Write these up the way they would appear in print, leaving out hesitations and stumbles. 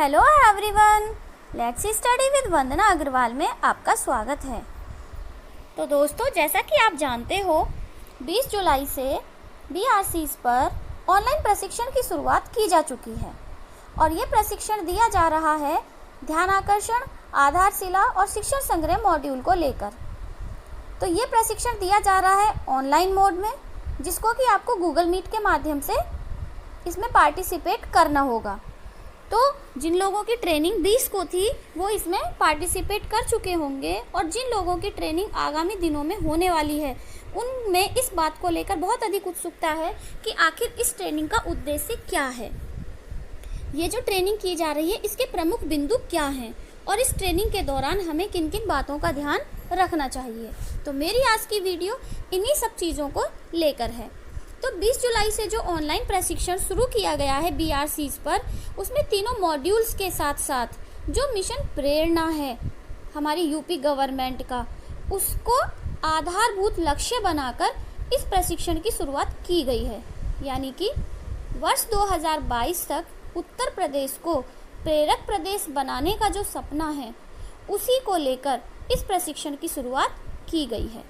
Hello everyone, let's study with Vandana Agrawal में आपका स्वागत है। तो दोस्तों, जैसा कि आप जानते हो 20 जुलाई से बीआरसीज पर ऑनलाइन प्रशिक्षण की शुरुआत की जा चुकी है और ये प्रशिक्षण दिया जा रहा है ध्यान आकर्षण, आधारशिला और शिक्षण संग्रह मॉड्यूल को लेकर। तो ये प्रशिक्षण दिया जा रहा है ऑनलाइन मोड में, जिसको कि आपको गूगल मीट के माध्यम से इसमें पार्टिसिपेट करना होगा। तो जिन लोगों की ट्रेनिंग 20 को थी वो इसमें पार्टिसिपेट कर चुके होंगे और जिन लोगों की ट्रेनिंग आगामी दिनों में होने वाली है उनमें इस बात को लेकर बहुत अधिक उत्सुकता है कि आखिर इस ट्रेनिंग का उद्देश्य क्या है, ये जो ट्रेनिंग की जा रही है इसके प्रमुख बिंदु क्या हैं और इस ट्रेनिंग के दौरान हमें किन किन बातों का ध्यान रखना चाहिए। तो मेरी आज की वीडियो इन्हीं सब चीज़ों को लेकर है। तो 20 जुलाई से जो ऑनलाइन प्रशिक्षण शुरू किया गया है बीआरसीज पर, उसमें तीनों मॉड्यूल्स के साथ साथ जो मिशन प्रेरणा है हमारी यूपी गवर्नमेंट का, उसको आधारभूत लक्ष्य बनाकर इस प्रशिक्षण की शुरुआत की गई है। यानी कि वर्ष 2022 तक उत्तर प्रदेश को प्रेरक प्रदेश बनाने का जो सपना है उसी को लेकर इस प्रशिक्षण की शुरुआत की गई है।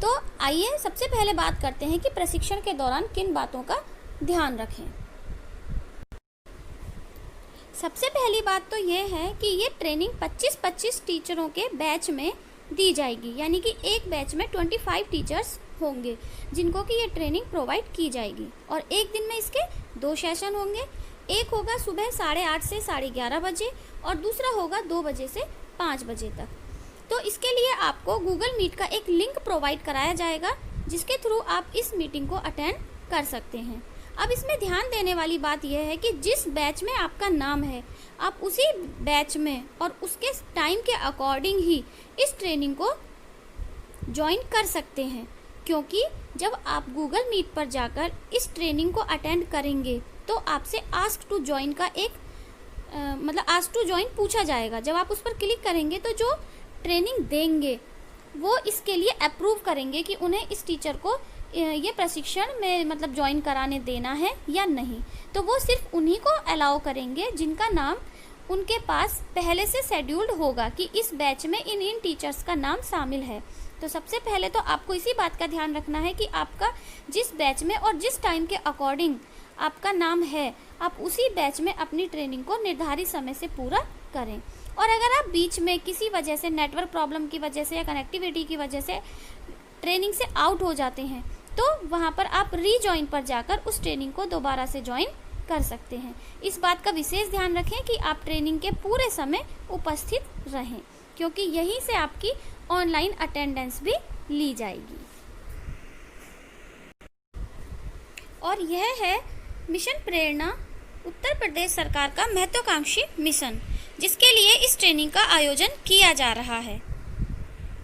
तो आइए सबसे पहले बात करते हैं कि प्रशिक्षण के दौरान किन बातों का ध्यान रखें। सबसे पहली बात तो ये है कि ये ट्रेनिंग 25-25 टीचरों के बैच में दी जाएगी। यानी कि एक बैच में 25 टीचर्स होंगे जिनको कि ये ट्रेनिंग प्रोवाइड की जाएगी और एक दिन में इसके 2 सेशन होंगे। एक होगा सुबह 8:30 से 11:30 बजे और दूसरा होगा 2 बजे से 5 बजे तक। तो इसके लिए आपको गूगल मीट का एक लिंक प्रोवाइड कराया जाएगा जिसके थ्रू आप इस मीटिंग को अटेंड कर सकते हैं। अब इसमें ध्यान देने वाली बात यह है कि जिस बैच में आपका नाम है आप उसी बैच में और उसके टाइम के अकॉर्डिंग ही इस ट्रेनिंग को ज्वाइन कर सकते हैं, क्योंकि जब आप गूगल मीट पर जाकर इस ट्रेनिंग को अटेंड करेंगे तो आपसे आस्क टू ज्वाइन का एक आस्क टू ज्वाइन पूछा जाएगा। जब आप उस पर क्लिक करेंगे तो जो ट्रेनिंग देंगे वो इसके लिए अप्रूव करेंगे कि उन्हें इस टीचर को ये प्रशिक्षण में ज्वाइन कराने देना है या नहीं। तो वो सिर्फ उन्हीं को अलाउ करेंगे जिनका नाम उनके पास पहले से शेड्यूल्ड होगा कि इस बैच में इन टीचर्स का नाम शामिल है। तो सबसे पहले तो आपको इसी बात का ध्यान रखना है कि आपका जिस बैच में और जिस टाइम के अकॉर्डिंग आपका नाम है आप उसी बैच में अपनी ट्रेनिंग को निर्धारित समय से पूरा करें। और अगर आप बीच में किसी वजह से, नेटवर्क प्रॉब्लम की वजह से या कनेक्टिविटी की वजह से ट्रेनिंग से आउट हो जाते हैं तो वहाँ पर आप रीजॉइन पर जाकर उस ट्रेनिंग को दोबारा से ज्वाइन कर सकते हैं। इस बात का विशेष ध्यान रखें कि आप ट्रेनिंग के पूरे समय उपस्थित रहें, क्योंकि यहीं से आपकी ऑनलाइन अटेंडेंस भी ली जाएगी। और यह है मिशन प्रेरणा, उत्तर प्रदेश सरकार का महत्वाकांक्षी मिशन, जिसके लिए इस ट्रेनिंग का आयोजन किया जा रहा है।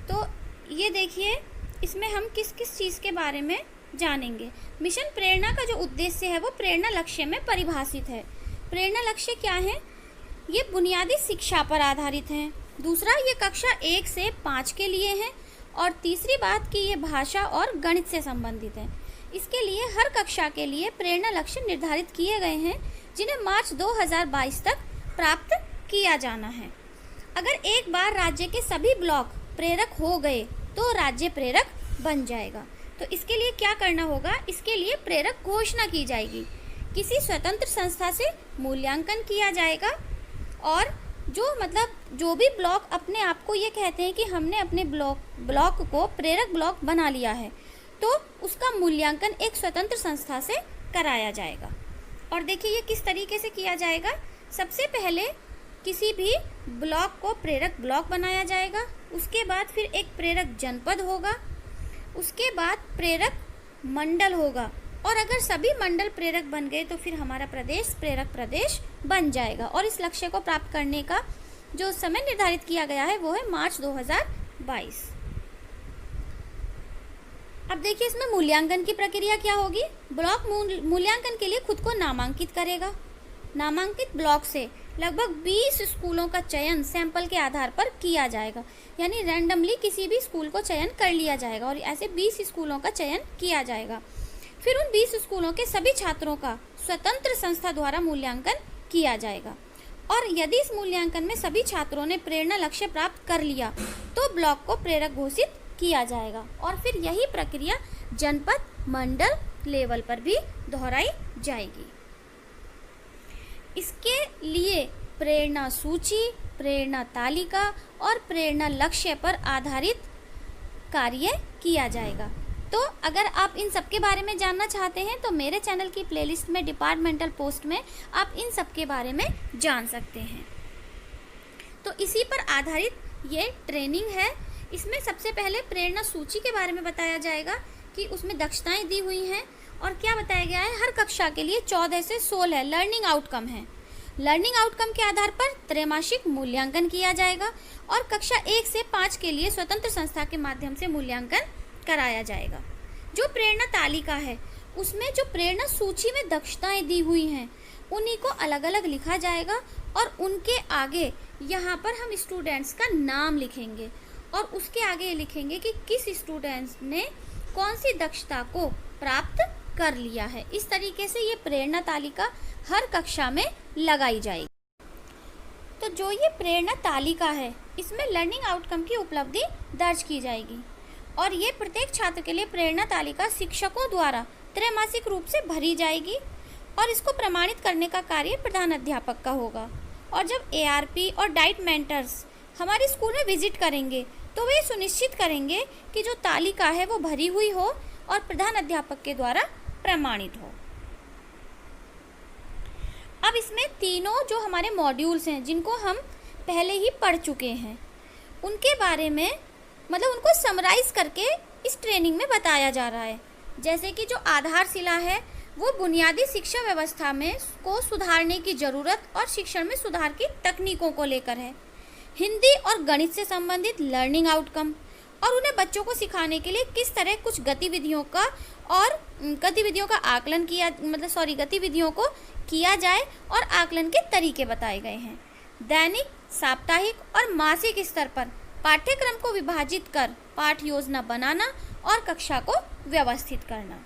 तो ये देखिए, इसमें हम किस किस चीज़ के बारे में जानेंगे। मिशन प्रेरणा का जो उद्देश्य है वो प्रेरणा लक्ष्य में परिभाषित है। प्रेरणा लक्ष्य क्या है? ये बुनियादी शिक्षा पर आधारित है। दूसरा, ये कक्षा 1 से 5 के लिए है और तीसरी बात कि ये भाषा और गणित से संबंधित है। इसके लिए हर कक्षा के लिए प्रेरणा लक्ष्य निर्धारित किए गए हैं जिन्हें मार्च 2022 तक प्राप्त किया जाना है। अगर एक बार राज्य के सभी ब्लॉक प्रेरक हो गए तो राज्य प्रेरक बन जाएगा। तो इसके लिए क्या करना होगा? इसके लिए प्रेरक घोषणा की जाएगी, किसी स्वतंत्र संस्था से मूल्यांकन किया जाएगा और जो भी ब्लॉक अपने आप को ये कहते हैं कि हमने अपने ब्लॉक को प्रेरक ब्लॉक बना लिया है तो उसका मूल्यांकन एक स्वतंत्र संस्था से कराया जाएगा। और देखिए ये किस तरीके से किया जाएगा। सबसे पहले किसी भी ब्लॉक को प्रेरक ब्लॉक बनाया जाएगा, उसके बाद फिर एक प्रेरक जनपद होगा, उसके बाद प्रेरक मंडल होगा और अगर सभी मंडल प्रेरक बन गए तो फिर हमारा प्रदेश प्रेरक प्रदेश बन जाएगा। और इस लक्ष्य को प्राप्त करने का जो समय निर्धारित किया गया है वो है मार्च 2022। अब देखिए इसमें मूल्यांकन की प्रक्रिया क्या होगी। ब्लॉक मूल्यांकन के लिए खुद को नामांकित करेगा। नामांकित ब्लॉक से लगभग 20 स्कूलों का चयन सैंपल के आधार पर किया जाएगा। यानी रैंडमली किसी भी स्कूल को चयन कर लिया जाएगा और ऐसे 20 स्कूलों का चयन किया जाएगा। फिर उन 20 स्कूलों के सभी छात्रों का स्वतंत्र संस्था द्वारा मूल्यांकन किया जाएगा। और यदि इस मूल्यांकन में सभी छात्रों ने प्रेरणा लक्ष्य प्राप्त कर लिया तो ब्लॉक को प्रेरक घोषित किया जाएगा और फिर यही प्रक्रिया जनपद मंडल लेवल पर भी दोहराई जाएगी। इसके लिए प्रेरणा सूची, प्रेरणा तालिका और प्रेरणा लक्ष्य पर आधारित कार्य किया जाएगा। तो अगर आप इन सब के बारे में जानना चाहते हैं तो मेरे चैनल की प्लेलिस्ट में डिपार्टमेंटल पोस्ट में आप इन सब के बारे में जान सकते हैं। तो इसी पर आधारित ये ट्रेनिंग है। इसमें सबसे पहले प्रेरणा सूची के बारे में बताया जाएगा कि उसमें दक्षताएं दी हुई हैं और क्या बताया गया है। हर कक्षा के लिए 14 से 16 लर्निंग आउटकम है। लर्निंग आउटकम के आधार पर त्रैमासिक मूल्यांकन किया जाएगा और कक्षा 1 से 5 के लिए स्वतंत्र संस्था के माध्यम से मूल्यांकन कराया जाएगा। जो प्रेरणा तालिका है उसमें जो प्रेरणा सूची में दक्षताएं दी हुई हैं उन्हीं को अलग अलग लिखा जाएगा और उनके आगे यहाँ पर हम स्टूडेंट्स का नाम लिखेंगे और उसके आगे लिखेंगे कि किस स्टूडेंट्स ने कौन सी दक्षता को प्राप्त कर लिया है। इस तरीके से ये प्रेरणा तालिका हर कक्षा में लगाई जाएगी। तो जो ये प्रेरणा तालिका है इसमें लर्निंग आउटकम की उपलब्धि दर्ज की जाएगी और ये प्रत्येक छात्र के लिए प्रेरणा तालिका शिक्षकों द्वारा त्रैमासिक रूप से भरी जाएगी और इसको प्रमाणित करने का कार्य प्रधान अध्यापक का होगा। और जब ARP और डाइट मेंटर्स हमारे स्कूल में विजिट करेंगे तो वे सुनिश्चित करेंगे कि जो तालिका है वो भरी हुई हो और प्रधान अध्यापक के द्वारा प्रमाणित हो। अब इसमें तीनों जो हमारे मॉड्यूल्स हैं जिनको हम पहले ही पढ़ चुके हैं उनके बारे में मतलब उनको समराइज करके इस ट्रेनिंग में बताया जा रहा है। जैसे कि जो आधारशिला है वो बुनियादी शिक्षा व्यवस्था में को सुधारने की ज़रूरत और शिक्षण में सुधार की तकनीकों को लेकर है। हिंदी और गणित से संबंधित लर्निंग आउटकम और उन्हें बच्चों को सिखाने के लिए किस तरह कुछ गतिविधियों का आकलन किया गतिविधियों को किया जाए और आकलन के तरीके बताए गए हैं। दैनिक, साप्ताहिक और मासिक स्तर पर पाठ्यक्रम को विभाजित कर पाठ योजना बनाना और कक्षा को व्यवस्थित करना।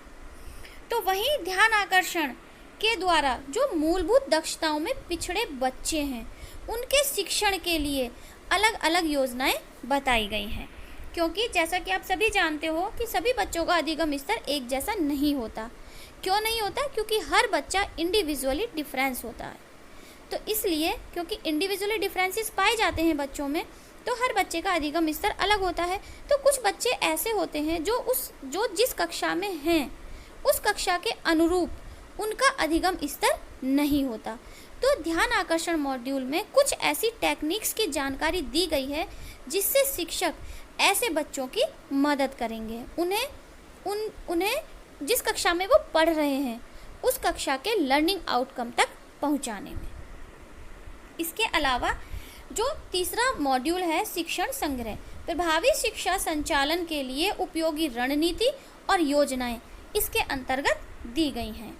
तो वहीं ध्यान आकर्षण के द्वारा जो मूलभूत दक्षताओं में पिछड़े बच्चे हैं उनके शिक्षण के लिए अलग अलग योजनाएं बताई गई हैं। क्योंकि जैसा कि आप सभी जानते हो कि सभी बच्चों का अधिगम स्तर एक जैसा नहीं होता। क्यों नहीं होता? क्योंकि हर बच्चा इंडिविजुअली डिफरेंस होता है। तो इसलिए क्योंकि इंडिविजुअली डिफरेंसेस पाए जाते हैं बच्चों में तो हर बच्चे का अधिगम स्तर अलग होता है। तो कुछ बच्चे ऐसे होते हैं जो जिस कक्षा में हैं उस कक्षा के अनुरूप उनका अधिगम स्तर नहीं होता। तो ध्यान आकर्षण मॉड्यूल में कुछ ऐसी टेक्निक्स की जानकारी दी गई है जिससे शिक्षक ऐसे बच्चों की मदद करेंगे उन्हें जिस कक्षा में वो पढ़ रहे हैं उस कक्षा के लर्निंग आउटकम तक पहुंचाने में। इसके अलावा जो तीसरा मॉड्यूल है शिक्षण संग्रह, प्रभावी शिक्षा संचालन के लिए उपयोगी रणनीति और योजनाएं इसके अंतर्गत दी गई हैं।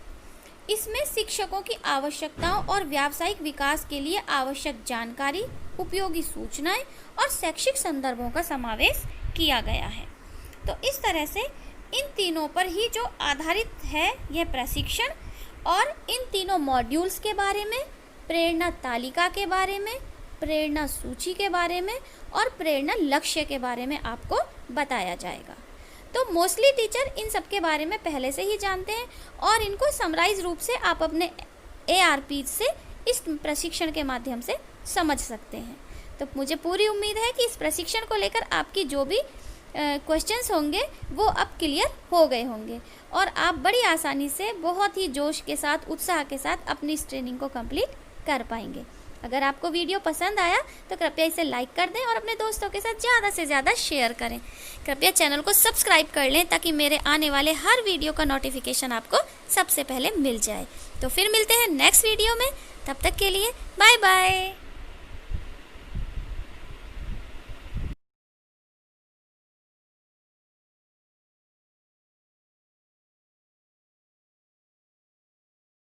इसमें शिक्षकों की आवश्यकताओं और व्यावसायिक विकास के लिए आवश्यक जानकारी, उपयोगी सूचनाएं और शैक्षिक संदर्भों का समावेश किया गया है। तो इस तरह से इन तीनों पर ही जो आधारित है यह प्रशिक्षण और इन तीनों मॉड्यूल्स के बारे में, प्रेरणा तालिका के बारे में, प्रेरणा सूची के बारे में और प्रेरणा लक्ष्य के बारे में आपको बताया जाएगा। तो मोस्टली टीचर इन सब के बारे में पहले से ही जानते हैं और इनको समराइज रूप से आप अपने ARP से इस प्रशिक्षण के माध्यम से समझ सकते हैं। तो मुझे पूरी उम्मीद है कि इस प्रशिक्षण को लेकर आपकी जो भी क्वेश्चंस होंगे वो अब क्लियर हो गए होंगे और आप बड़ी आसानी से बहुत ही जोश के साथ, उत्साह के साथ अपनी इस ट्रेनिंग को कंप्लीट कर पाएंगे। अगर आपको वीडियो पसंद आया तो कृपया इसे लाइक कर दें और अपने दोस्तों के साथ ज़्यादा से ज़्यादा शेयर करें। कृपया चैनल को सब्सक्राइब कर लें ताकि मेरे आने वाले हर वीडियो का नोटिफिकेशन आपको सबसे पहले मिल जाए। तो फिर मिलते हैं नेक्स्ट वीडियो में, तब तक के लिए बाय बाय।